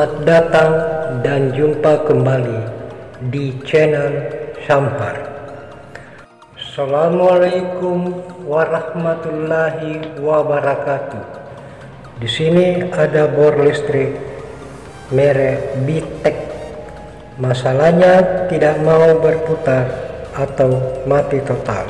Selamat datang dan jumpa kembali di channel Sampar. Assalamualaikum warahmatullahi wabarakatuh. Di sini ada bor listrik merek Bitek. Masalahnya tidak mau berputar atau mati total.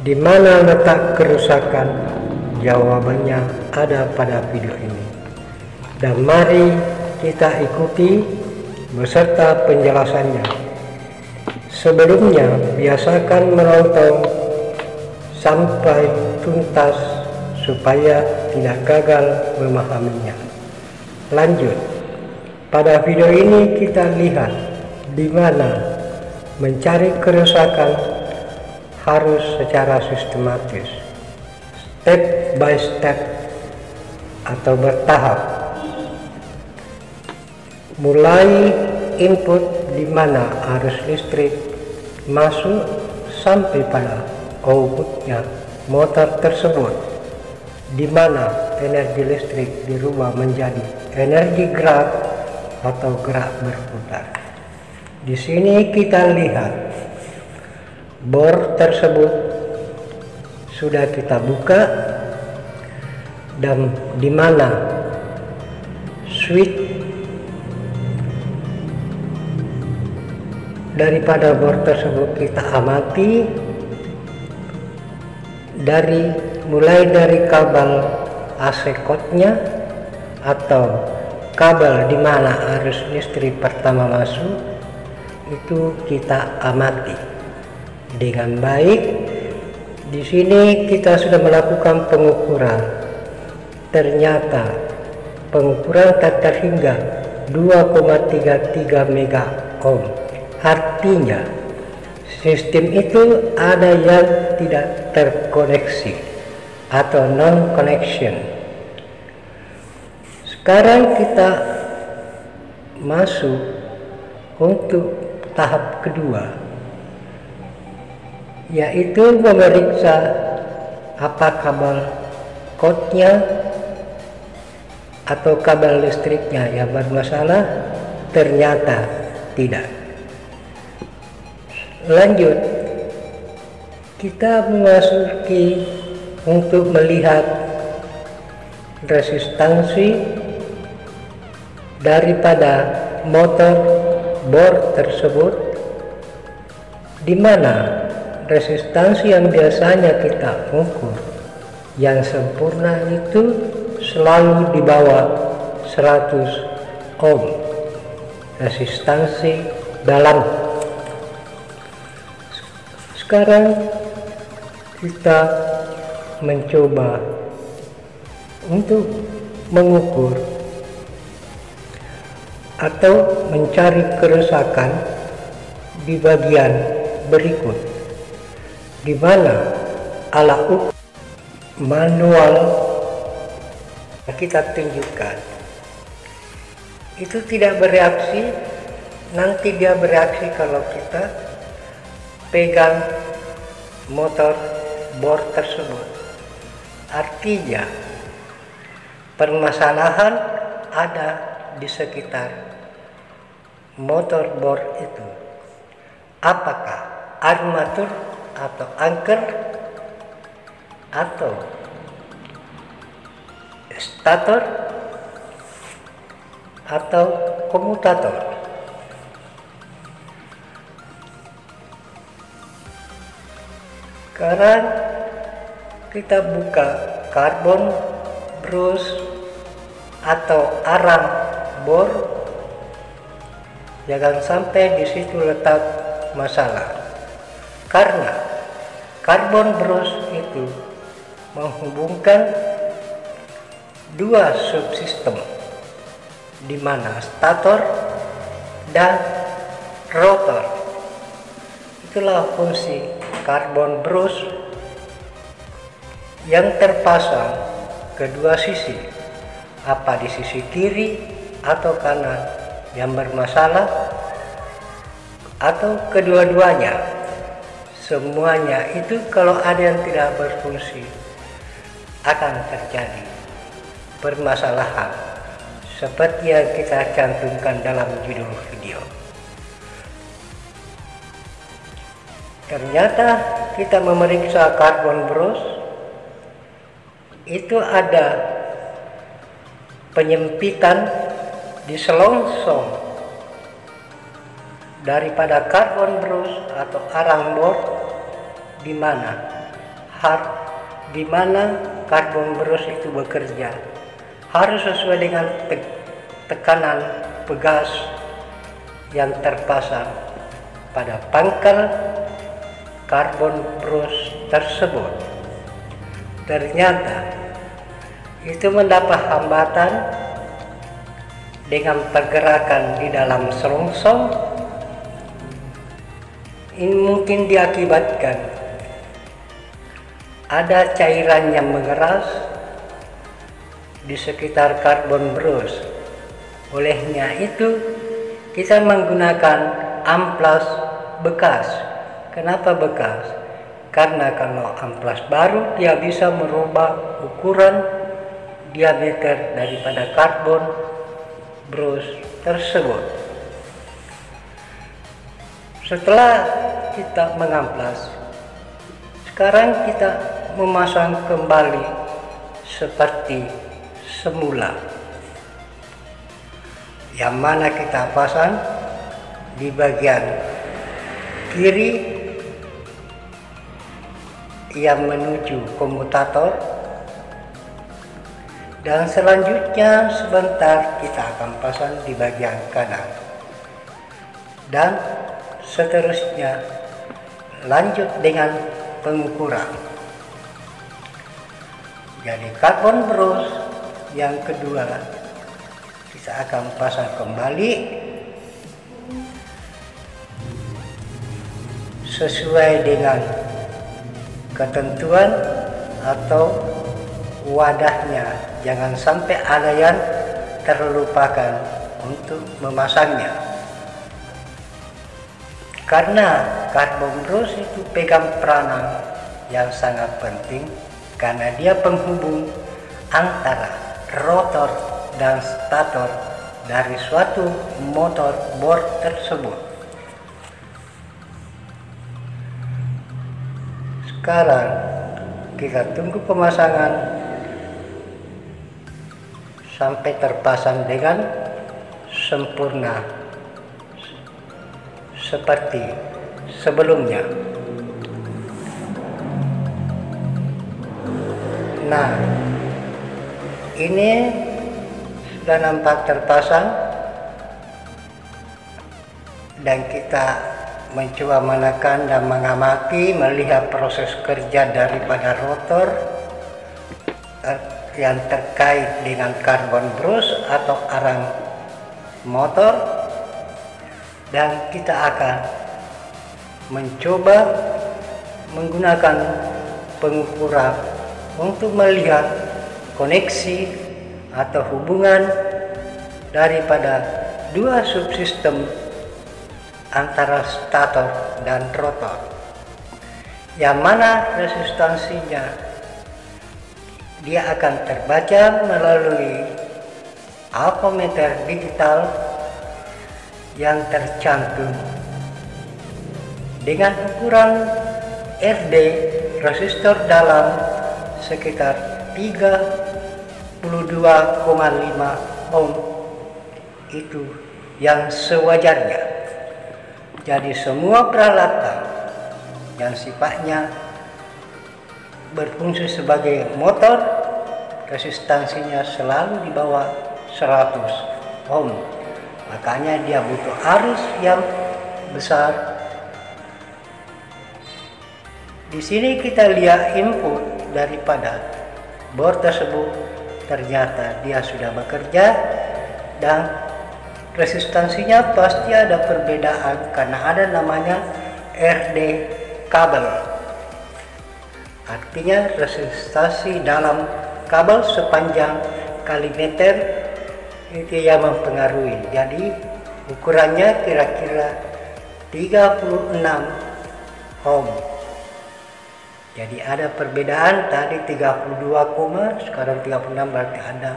Di mana letak kerusakan? Jawabannya ada pada video ini. Dan mari kita ikuti beserta penjelasannya. Sebelumnya, biasakan menonton sampai tuntas supaya tidak gagal memahaminya. Lanjut. Pada video ini kita lihat di mana mencari kerusakan harus secara sistematis, step by step atau bertahap. Mulai input di mana arus listrik masuk sampai pada outputnya motor tersebut, di mana energi listrik dirubah menjadi energi gerak atau gerak berputar. Di sini kita lihat bor tersebut sudah kita buka dan di mana switch daripada bor tersebut kita amati mulai dari kabel AC coil-nya atau kabel di mana arus listrik pertama masuk, itu kita amati dengan baik. Di sini kita sudah melakukan pengukuran. Ternyata pengukuran terhingga 2,33 mega ohm. Artinya sistem itu ada yang tidak terkoneksi atau non connection. Sekarang kita masuk untuk tahap kedua, yaitu memeriksa apa kabel coil-nya atau kabel listriknya yang bermasalah. Ternyata tidak. Lanjut, kita memasuki untuk melihat resistansi daripada motor bor tersebut, di mana resistansi yang biasanya kita ukur yang sempurna itu selalu di bawah 100 ohm resistansi dalam. Sekarang kita mencoba untuk mengukur atau mencari kerusakan di bagian berikut, di mana alat ukur manual kita tunjukkan itu tidak bereaksi. Nanti dia bereaksi kalau kita pegang motor bor tersebut. Artinya permasalahan ada di sekitar motor bor itu. Apakah armatur atau anker atau stator atau komutator? Sekarang kita buka karbon brush atau arang bor. Jangan sampai di situ letak masalah, karena karbon brush itu menghubungkan dua subsistem, di mana stator dan rotor. Itulah fungsi karbon brush yang terpasang kedua sisi, apa di sisi kiri atau kanan yang bermasalah, atau kedua-duanya. Semuanya itu kalau ada yang tidak berfungsi akan terjadi permasalahan seperti yang kita cantumkan dalam judul video. Ternyata kita memeriksa karbon bros, itu ada penyempitan di selongsong daripada karbon bros atau arang bor, di mana karbon bros itu bekerja harus sesuai dengan tekanan pegas yang terpasang pada pangkal karbon bros tersebut. Ternyata itu mendapat hambatan dengan pergerakan di dalam selongsong. Ini mungkin diakibatkan ada cairan yang mengeras di sekitar karbon bros. Olehnya itu kita menggunakan amplas bekas. Kenapa bekas? Karena kalau amplas baru dia bisa merubah ukuran diameter daripada karbon bros tersebut. Setelah kita mengamplas, sekarang kita memasang kembali seperti semula, yang mana kita pasang di bagian kiri yang menuju komutator, dan selanjutnya sebentar kita akan pasang di bagian kanan, dan seterusnya lanjut dengan pengukuran. Jadi karbon bros yang kedua kita akan pasang kembali sesuai dengan ketentuan atau wadahnya. Jangan sampai ada yang terlupakan untuk memasangnya, karena karbon bros itu pegang peranan yang sangat penting, karena dia penghubung antara rotor dan stator dari suatu motor bor tersebut. Sekarang kita tunggu pemasangan sampai terpasang dengan sempurna seperti sebelumnya. Nah, ini sudah nampak terpasang, dan kita mencoba menekan dan mengamati, melihat proses kerja daripada rotor yang terkait dengan karbon bros atau arang motor, dan kita akan mencoba menggunakan pengukuran untuk melihat koneksi atau hubungan daripada dua subsistem antara stator dan rotor, yang mana resistansinya dia akan terbaca melalui alkometer digital yang tercantum dengan ukuran RD resistor dalam sekitar 32,5 ohm, itu yang sewajarnya. Jadi semua peralatan yang sifatnya berfungsi sebagai motor, resistansinya selalu di bawah 100 ohm. Makanya dia butuh arus yang besar. Di sini kita lihat input daripada bor tersebut, ternyata dia sudah bekerja, dan resistansinya pasti ada perbedaan karena ada namanya RD kabel. Artinya resistansi dalam kabel sepanjang kali meter itu yang mempengaruhi. Jadi ukurannya kira-kira 36 ohm. Jadi ada perbedaan, tadi 32, sekarang 36, berarti ada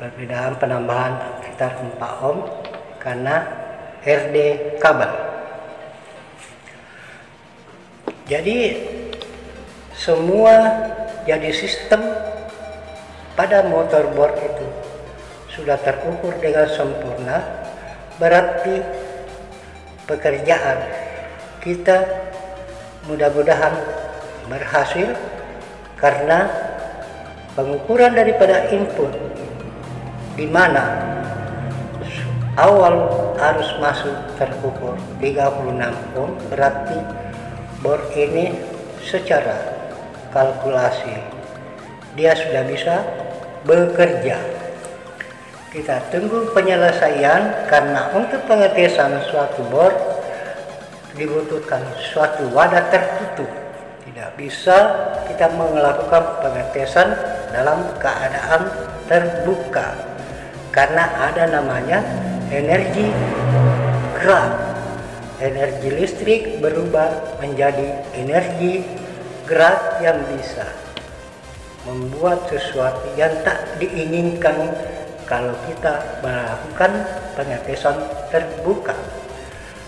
Perbedaan penambahan sekitar 4 ohm karena RD kabel. Jadi semua jadi sistem pada motor bor itu sudah terukur dengan sempurna, berarti pekerjaan kita mudah-mudahan berhasil karena pengukuran daripada input di mana awal arus masuk terukur 36 ohm, berarti bor ini secara kalkulasi dia sudah bisa bekerja. Kita tunggu penyelesaian karena untuk pengetesan suatu bor dibutuhkan suatu wadah tertutup. Tidak bisa kita melakukan pengetesan dalam keadaan terbuka karena ada namanya energi gerak. Energi listrik berubah menjadi energi gerak yang bisa membuat sesuatu yang tak diinginkan kalau kita melakukan pengetesan terbuka.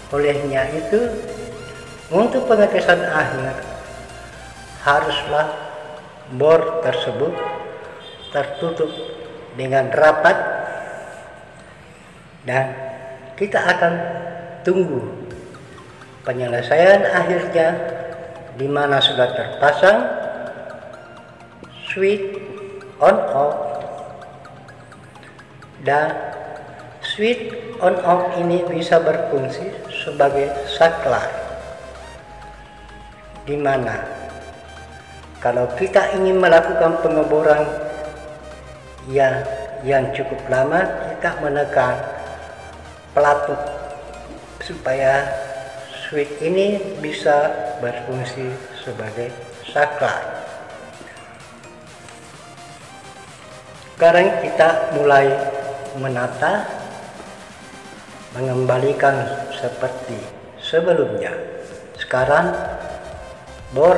Olehnya itu, untuk pengetesan akhir haruslah bor tersebut tertutup dengan rapat dan kita akan tunggu penyelesaian akhirnya di mana sudah terpasang switch on off, dan switch on off ini bisa berfungsi sebagai saklar, di mana kalau kita ingin melakukan pengeboran yang cukup lama, kita menekan pelatut supaya switch ini bisa berfungsi sebagai saklar. Sekarang kita mulai menata, mengembalikan seperti sebelumnya. Sekarang bor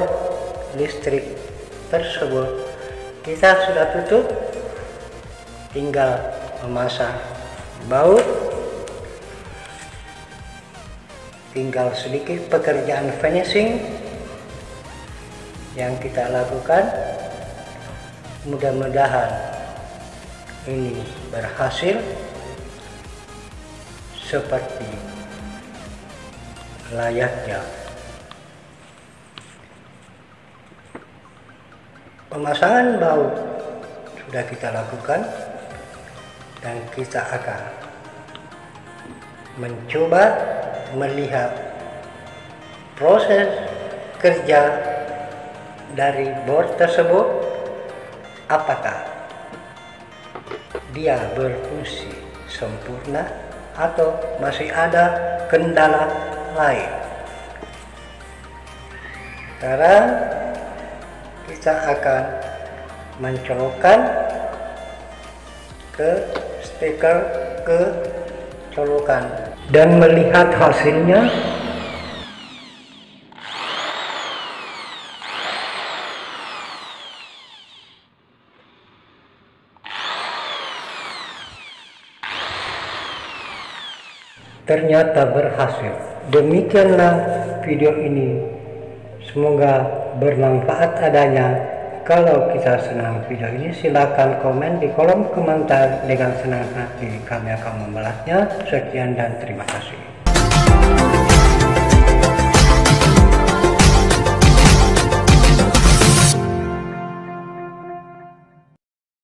listrik tersebut kita sudah tutup, tinggal memasang baut, tinggal sedikit pekerjaan finishing yang kita lakukan. Mudah-mudahan ini berhasil seperti layaknya. Pemasangan baut sudah kita lakukan dan kita akan mencoba melihat proses kerja dari bor tersebut, apakah dia berfungsi sempurna atau masih ada kendala lain. Sekarang kita akan mencolokkan ke steker ke colokan dan melihat hasilnya. Ternyata berhasil. Demikianlah video ini. Semoga bermanfaat adanya. Kalau kita senang video ini, silakan komen di kolom komentar. Dengan senang hati kami akan membalasnya. Sekian dan terima kasih.